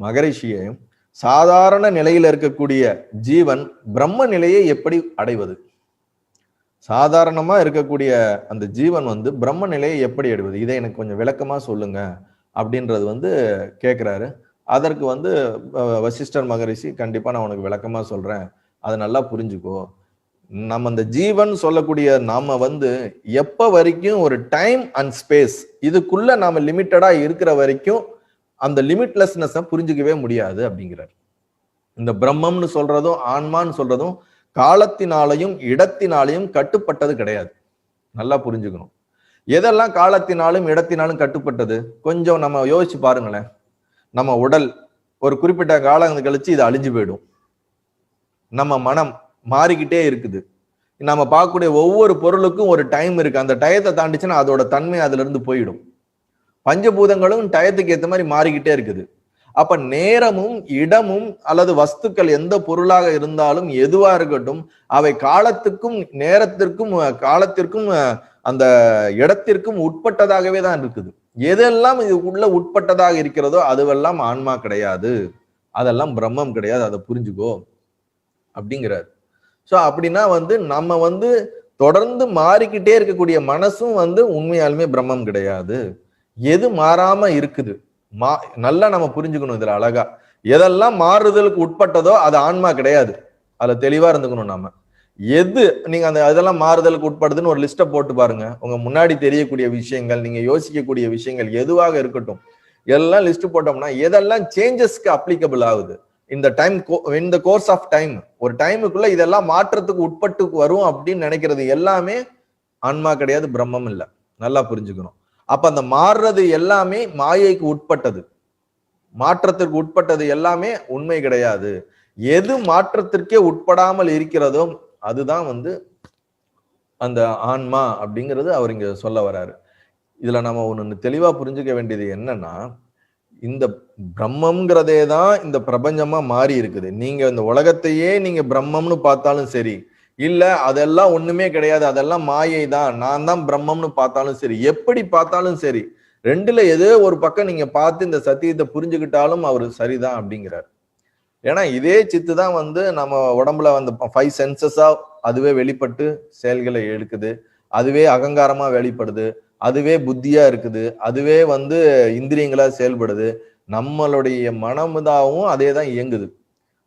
மகரிஷியையும் சாதாரண நிலையில் இருக்கக்கூடிய ஜீவன் பிரம்ம நிலையை எப்படி அடைவது? சாதாரணமா இருக்கக்கூடிய அந்த ஜீவன் பிரம்ம நிலையை எப்படி அடைவது? இதை எனக்கு கொஞ்சம் விளக்கமா சொல்லுங்க அப்படின்றது கேட்கிறாரு. அதற்கு வசிஷ்டர் மகரிஷி, கண்டிப்பா நான் உனக்கு விளக்கமா சொல்றேன், அதை நல்லா புரிஞ்சுக்கோ. நம்ம அந்த ஜீவன் சொல்லக்கூடிய நாம எப்ப வரைக்கும் ஒரு டைம் அண்ட் ஸ்பேஸ் இதுக்குள்ள நாம லிமிட்டடா இருக்கிற வரைக்கும் அந்த லிமிட்லெஸ்னஸ் புரிஞ்சுக்கவே முடியாது அப்படிங்கிறார். இந்த பிரம்மம்னு சொல்றதும் ஆன்மான்னு சொல்றதும் காலத்தினாலையும் இடத்தினாலையும் கட்டுப்பட்டது கிடையாது. நல்லா புரிஞ்சுக்கணும். எதெல்லாம் காலத்தினாலும் இடத்தினாலும் கட்டுப்பட்டது? கொஞ்சம் நம்ம யோசிச்சு பாருங்களேன். நம்ம உடல் ஒரு குறிப்பிட்ட காலம் கழிச்சு இது அழிஞ்சு போயிடும். நம்ம மனம் மாறிக்கிட்டே இருக்குது. நம்ம பார்க்கக்கூடிய ஒவ்வொரு பொருளுக்கும் ஒரு டைம் இருக்கு. அந்த டயத்தை தாண்டிச்சுன்னா அதோட தன்மை அதுல இருந்து போயிடும். பஞ்சபூதங்களும் டயத்துக்கு ஏற்ற மாதிரி மாறிக்கிட்டே இருக்குது. அப்ப நேரமும் இடமும் அல்லது வஸ்துக்கள் எந்த பொருளாக இருந்தாலும் எதுவா இருக்கட்டும், அவை காலத்துக்கும் நேரத்திற்கும் காலத்திற்கும் அந்த இடத்திற்கும் உட்பட்டதாகவே தான் இருக்குது. எதெல்லாம் இது உள்ள உட்பட்டதாக இருக்கிறதோ அதுவெல்லாம் ஆன்மா கிடையாது, அதெல்லாம் பிரம்மம் கிடையாது, அதை புரிஞ்சுக்கோ அப்படிங்கிறார். சோ அப்படின்னா நம்ம தொடர்ந்து மாறிக்கிட்டே இருக்கக்கூடிய மனசும் உண்மையாலுமே பிரம்மம் கிடையாது. எது மாறாம இருக்குது நல்லா நம்ம புரிஞ்சுக்கணும். இதுல அழகா எதெல்லாம் மாறுதலுக்கு உட்பட்டதோ அது ஆன்மா கிடையாது. அதுல தெளிவா இருந்துக்கணும். நாம எது நீங்க அதெல்லாம் மாறுதலுக்கு உட்படுதுன்னு ஒரு லிஸ்ட போட்டு பாருங்க. உங்க முன்னாடி தெரியக்கூடிய விஷயங்கள், நீங்க யோசிக்கக்கூடிய விஷயங்கள் எதுவாக இருக்கட்டும், எல்லாம் லிஸ்ட் போட்டோம்னா எதெல்லாம் சேஞ்சஸ்க்கு அப்ளிகபிள் ஆகுது இந்த டைம், இந்த கோர்ஸ் ஆஃப் டைம், ஒரு டைமுக்குள்ள இதெல்லாம் மாற்றத்துக்கு உட்பட்டு வரும் அப்படின்னு நினைக்கிறது எல்லாமே ஆன்மா கிடையாது, பிரம்மம் இல்லை. நல்லா புரிஞ்சுக்கணும். அப்ப அந்த மாறுறது எல்லாமே மாயைக்கு உட்பட்டது, மாற்றத்திற்கு உட்பட்டது எல்லாமே உண்மை கிடையாது. எது மாற்றத்திற்கே உட்படாமல் இருக்கிறதோ அதுதான் அந்த ஆன்மா அப்படிங்கிறது அவர் இங்க சொல்ல வர்றாரு. இதுல நம்ம ஒண்ணு தெளிவா புரிஞ்சுக்க வேண்டியது என்னன்னா, இந்த பிரம்மம்ங்கிறதே தான் இந்த பிரபஞ்சமா மாறி இருக்குது. நீங்க இந்த உலகத்தையே நீங்க பிரம்மம்னு பார்த்தாலும் சரி, இல்ல அதெல்லாம் ஒண்ணுமே கிடையாது, அதெல்லாம் மாயை தான், நான் தான் பிரம்மம்னு பார்த்தாலும் சரி, எப்படி பார்த்தாலும் சரி, ரெண்டுல ஏதோ ஒரு பக்கம் நீங்க பார்த்து இந்த சத்தியத்தை புரிஞ்சுக்கிட்டாலும் அவரு சரிதான் அப்படிங்கிறார். ஏன்னா இதே சித்து தான் நம்ம உடம்புல 5 சென்சஸா அதுவே வெளிப்பட்டு செயல்களை எடுக்குது, அதுவே அகங்காரமா வெளிப்படுது, அதுவே புத்தியா இருக்குது, அதுவே இந்திரியங்களா செயல்படுது. நம்மளுடைய மனமுதாவும் அதே தான் இயங்குது.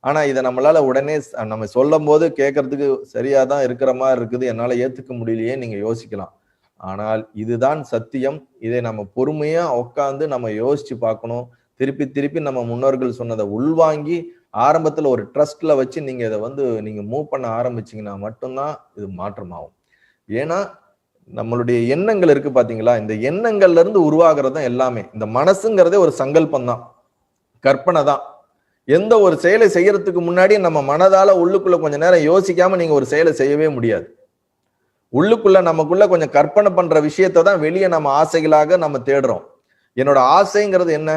ஆனா இதை நம்மளால உடனே நம்ம சொல்லும் போது கேட்கறதுக்கு சரியாதான் இருக்கிற மாதிரி இருக்குது, என்னால ஏத்துக்க முடியலையே நீங்க யோசிக்கலாம். ஆனால் இதுதான் சத்தியம். இதை நம்ம பொறுமையா உட்காந்து நம்ம யோசிச்சு பார்க்கணும். திருப்பி திருப்பி நம்ம முன்னோர்கள் சொன்னதை உள்வாங்கி ஆரம்பத்துல ஒரு ட்ரஸ்ட்ல வச்சு நீங்க இதை நீங்க மூவ் பண்ண ஆரம்பிச்சீங்கன்னா மட்டும்தான் இது மாற்றமாகும். ஏன்னா நம்மளுடைய எண்ணங்கள் இருக்கு பாத்தீங்களா, இந்த எண்ணங்கள்ல இருந்து உருவாகிறது தான் எல்லாமே. இந்த மனசுங்கிறதே ஒரு சங்கல்பம் தான், கற்பனை தான். எந்த ஒரு செயலை செய்யறதுக்கு முன்னாடி நம்ம மனதால உள்ளுக்குள்ள கொஞ்ச நேரம் யோசிக்காம நீங்க ஒரு செயலை செய்யவே முடியாது. உள்ளுக்குள்ள நமக்குள்ள கொஞ்சம் கற்பனை பண்ற விஷயத்தை தான் வெளியே நம்ம ஆசைகளாக நம்ம தேடுறோம். என்னோட ஆசைங்கிறது என்ன?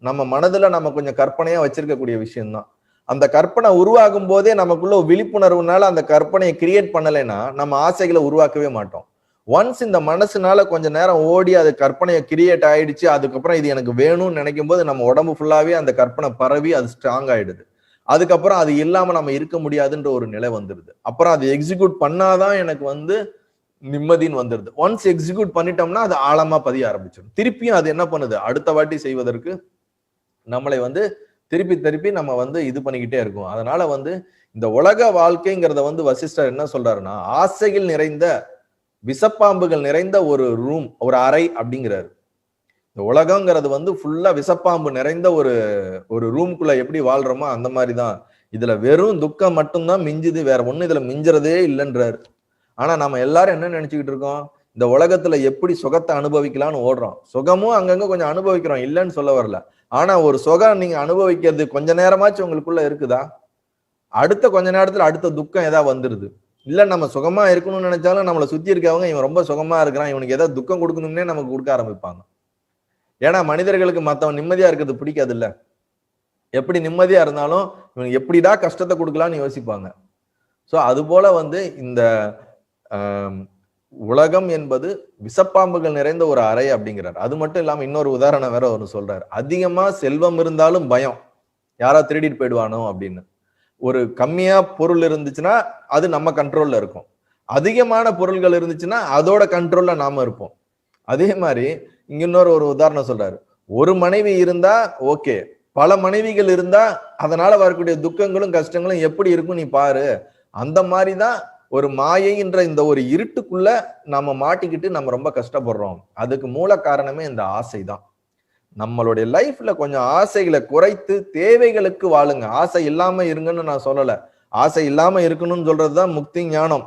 நம்ம மனதுல நம்ம கொஞ்சம் கற்பனையா வச்சிருக்கக்கூடிய விஷயம்தான். அந்த கற்பனை உருவாகும் போதே நமக்குள்ள விழிப்புணர்வுனால அந்த கற்பனையை கிரியேட் பண்ணலைன்னா நம்ம ஆசைகளை உருவாக்கவே மாட்டோம். ஒன்ஸ் இந்த மனசுனால கொஞ்ச நேரம் ஓடி அது கற்பனையை கிரியேட் ஆயிடுச்சு, அதுக்கப்புறம் இது எனக்கு வேணும்னு நினைக்கும் போது நம்ம உடம்பு ஃபுல்லாவே அந்த கற்பனை பரவி அது ஸ்ட்ராங் ஆயிடுது. அதுக்கப்புறம் அது இல்லாம நம்ம இருக்க முடியாதுன்ற ஒரு நிலை வந்துடுது. அப்புறம் அது எக்ஸிக்யூட் பண்ணாதான் எனக்கு நிம்மதின்னு வந்துடுது. ஒன்ஸ் எக்ஸிக்யூட் பண்ணிட்டோம்னா அது ஆழமா பதிய ஆரம்பிச்சிடும். திருப்பியும் அது என்ன பண்ணுது, அடுத்த வாட்டி செய்வதற்கு நம்மளை திருப்பி திருப்பி நம்ம இது பண்ணிக்கிட்டே இருக்கும். அதனால இந்த உலக வாழ்க்கைங்கிறத வசிஷ்டர் என்ன சொல்றாருன்னா, ஆசைகள் நிறைந்த விஷப்பாம்புகள் நிறைந்த ஒரு ரூம், ஒரு அறை அப்படிங்கிறாரு. இந்த உலகங்கிறது ஃபுல்லா விஷப்பாம்பு நிறைந்த ஒரு ரூம்குள்ள எப்படி வாழ்றோமோ அந்த மாதிரிதான். இதுல வெறும் துக்கம் மட்டும்தான் மிஞ்சுது, வேற ஒண்ணு இதுல மிஞ்சறதே இல்லைன்றாரு. ஆனா நம்ம எல்லாரும் என்ன நினைச்சுக்கிட்டு இருக்கோம், இந்த உலகத்துல எப்படி சுகத்தை அனுபவிக்கலாம்னு ஓடுறோம். சுகமும் அங்கங்க கொஞ்சம் அனுபவிக்கிறோம், இல்லைன்னு சொல்ல வரல. ஆனா ஒரு சுகம் நீங்க அனுபவிக்கிறது கொஞ்ச நேரமாச்சும் உங்களுக்குள்ள இருக்குதா? அடுத்த கொஞ்ச நேரத்துல அடுத்த துக்கம் ஏதாவது வந்துருது. இல்ல நம்ம சுகமா இருக்கணும்னு நினைச்சாலும் நம்மளை சுத்தி இருக்கவங்க இவன் ரொம்ப சுகமா இருக்கிறான், இவனுக்கு ஏதாவது துக்கம் கொடுக்கணும்னே நமக்கு கொடுக்க ஆரம்பிப்பாங்க. ஏன்னா மனிதர்களுக்கு மத்தவன் நிம்மதியா இருக்கிறது பிடிக்காது இல்ல. எப்படி நிம்மதியா இருந்தாலும் இவன் எப்படிடா கஷ்டத்தை கொடுக்கலாம்னு யோசிப்பாங்க. சோ அது போல இந்த உலகம் என்பது விஷப்பாம்புகள் நிறைந்த ஒரு அறை அப்படிங்கிறார். அது மட்டும் இல்லாம இன்னொரு உதாரணம் வேற ஒன்று சொல்றாரு. அதிகமா செல்வம் இருந்தாலும் பயம், யாரா திருடிட்டு போயிடுவானோ அப்படின்னு. ஒரு கம்மியா பொருள் இருந்துச்சுன்னா அது நம்ம கண்ட்ரோல்ல இருக்கும். அதிகமான பொருள்கள் இருந்துச்சுன்னா அதோட கண்ட்ரோல்ல நாம இருப்போம். அதே மாதிரி இங்க இன்னொரு ஒரு உதாரணம் சொல்றாரு. ஒரு மனைவி இருந்தா ஓகே, பல மனைவிகள் இருந்தா அதனால வரக்கூடிய துக்கங்களும் கஷ்டங்களும் எப்படி இருக்கும் நீ பாரு. அந்த மாதிரிதான் ஒரு மாயைன்ற இந்த ஒரு இருட்டுக்குள்ள நம்ம மாட்டிக்கிட்டு நம்ம ரொம்ப கஷ்டப்படுறோம். அதுக்கு மூல காரணமே இந்த ஆசை தான். நம்மளுடைய லைஃப்ல கொஞ்சம் ஆசைகளை குறைத்து தேவைகளுக்கு வாழுங்க. ஆசை இல்லாம இருங்கன்னு நான் சொல்லல. ஆசை இல்லாம இருக்கணும்னு சொல்றதுதான் முக்தி ஞானம்.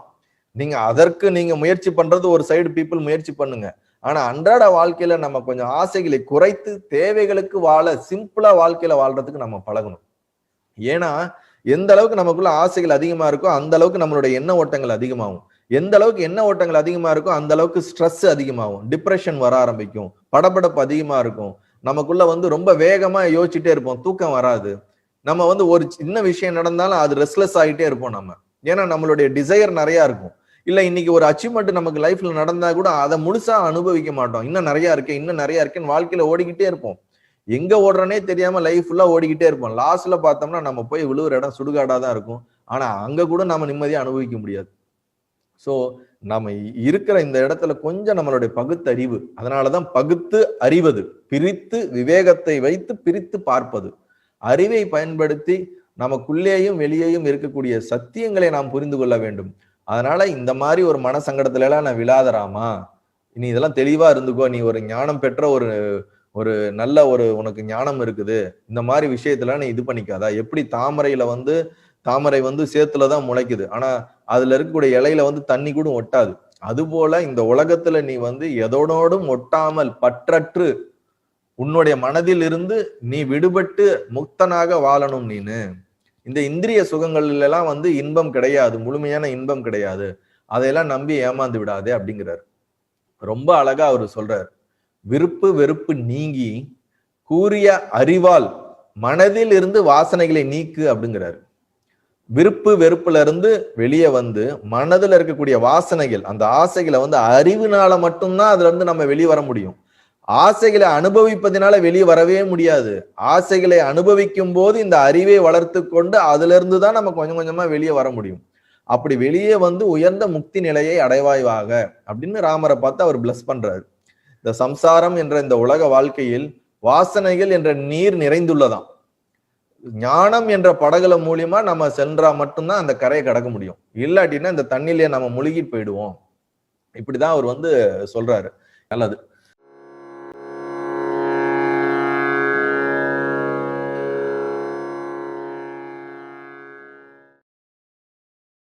நீங்க அதற்கு நீங்க முயற்சி பண்றது ஒரு சைடு பீப்புள் முயற்சி பண்ணுங்க. ஆனா அன்றாட வாழ்க்கையில நம்ம கொஞ்சம் ஆசைகளை குறைத்து தேவைகளுக்கு வாழ, சிம்பிளா வாழ்க்கையில வாழ்றதுக்கு நம்ம பழகணும். ஏன்னா எந்த அளவுக்கு நமக்குள்ள ஆசைகள் அதிகமா இருக்கோ அந்த அளவுக்கு நம்மளுடைய எண்ண ஓட்டங்கள் அதிகமாகும். எந்த அளவுக்கு எண்ண ஓட்டங்கள் அதிகமா இருக்கோ அந்த அளவுக்கு ஸ்ட்ரெஸ் அதிகமாகும், டிப்ரெஷன் வர ஆரம்பிக்கும், படபடப்பு அதிகமா இருக்கும். நமக்குள்ள வந்து ரொம்ப வேகமா யோசிச்சுட்டே இருப்போம், தூக்கம் வராது. நம்ம வந்து ஒரு சின்ன விஷயம் நடந்தாலும் அது ரெஸ்ட்லெஸ் ஆகிட்டே இருப்போம் நம்ம. ஏன்னா நம்மளுடைய டிசைர் நிறைய இருக்கும். இல்ல இன்னைக்கு ஒரு அச்சீவ்மெண்ட் நமக்கு லைஃப்ல நடந்தா கூட அதை முழுசா அனுபவிக்க மாட்டோம். இன்னும் நிறைய இருக்கு, இன்னும் நிறைய இருக்குன்னு வாழ்க்கையில ஓடிக்கிட்டே இருப்போம். எங்க ஓடுறனே தெரியாம லைஃப் ஃபுல்லா ஓடிக்கிட்டே இருப்போம். லாஸ்ட்ல பார்த்தோம்னா நம்ம போய் விழுவுற இடம் சுடுகாடா தான் இருக்கும். ஆனா அங்க கூட நம்ம நிம்மதியா அனுபவிக்க முடியாது. சோ நம்ம இருக்கிற இந்த இடத்துல கொஞ்சம் நம்மளுடைய பகுத்தறிவு, அதனாலதான் பகுத்து அறிவது, பிரித்து விவேகத்தை வைத்து பிரித்து பார்ப்பது, அறிவை பயன்படுத்தி நமக்குள்ளேயும் வெளியேயும் இருக்கக்கூடிய சத்தியங்களை நாம் புரிந்து கொள்ள வேண்டும். அதனால இந்த மாதிரி ஒரு மன சங்கடத்துல எல்லாம் நான் விழாதராமா, நீ இதெல்லாம் தெளிவா இருந்துக்கோ, நீ ஒரு ஞானம் பெற்ற ஒரு ஒரு நல்ல ஒரு உனக்கு ஞானம் இருக்குது, இந்த மாதிரி விஷயத்துல நீ இது பண்ணிக்காதா. எப்படி தாமரை வந்து சேத்துலதான் முளைக்குது, ஆனா அதுல இருக்கக்கூடிய இலையில வந்து தண்ணி கூட ஒட்டாது. அது போல இந்த உலகத்துல நீ வந்து எதோடோடும் ஒட்டாமல் பற்றற்று உன்னுடைய மனதில் இருந்து நீ விடுபட்டு முக்தனாக வாழணும். நீனு இந்த இந்திரிய சுகங்கள்ல எல்லாம் வந்து இன்பம் கிடையாது, முழுமையான இன்பம் கிடையாது. அதையெல்லாம் நம்பி ஏமாந்து விடாதே அப்படிங்கிறார். ரொம்ப அழகா அவரு சொல்றாரு. விருப்பு வெறுப்பு நீங்கி கூறிய அறிவால் மனதில் இருந்து வாசனைகளை நீக்கு அப்படிங்கிறாரு. விருப்பு வெறுப்புல இருந்து வெளியே வந்து மனதுல இருக்கக்கூடிய வாசனைகள், அந்த ஆசைகளை வந்து அறிவுனால மட்டும்தான் அதுல இருந்து நம்ம வெளியே வர முடியும். ஆசைகளை அனுபவிப்பதனால வெளியே வரவே முடியாது. ஆசைகளை அனுபவிக்கும் போது இந்த அறிவை வளர்த்து கொண்டு அதுல இருந்து தான் நம்ம கொஞ்சம் கொஞ்சமா வெளியே வர முடியும். அப்படி வெளியே வந்து உயர்ந்த முக்தி நிலையை அடைவாய்வாக அப்படின்னு ராமரை பார்த்து அவர் பிளஸ் பண்றாரு. இந்த சம்சாரம் என்ற இந்த உலக வாழ்க்கையில் வாசனைகள் என்ற நீர் நிறைந்துள்ளதாம். ஞானம் என்ற படகுல மூலியமா நம்ம சென்றா மட்டும்தான் அந்த கரையை கடக்க முடியும். இல்லாட்டினா இந்த தண்ணிலேயே நம்ம முழுகி போயிடுவோம். இப்படிதான் அவர் வந்து சொல்றாரு. நல்லது.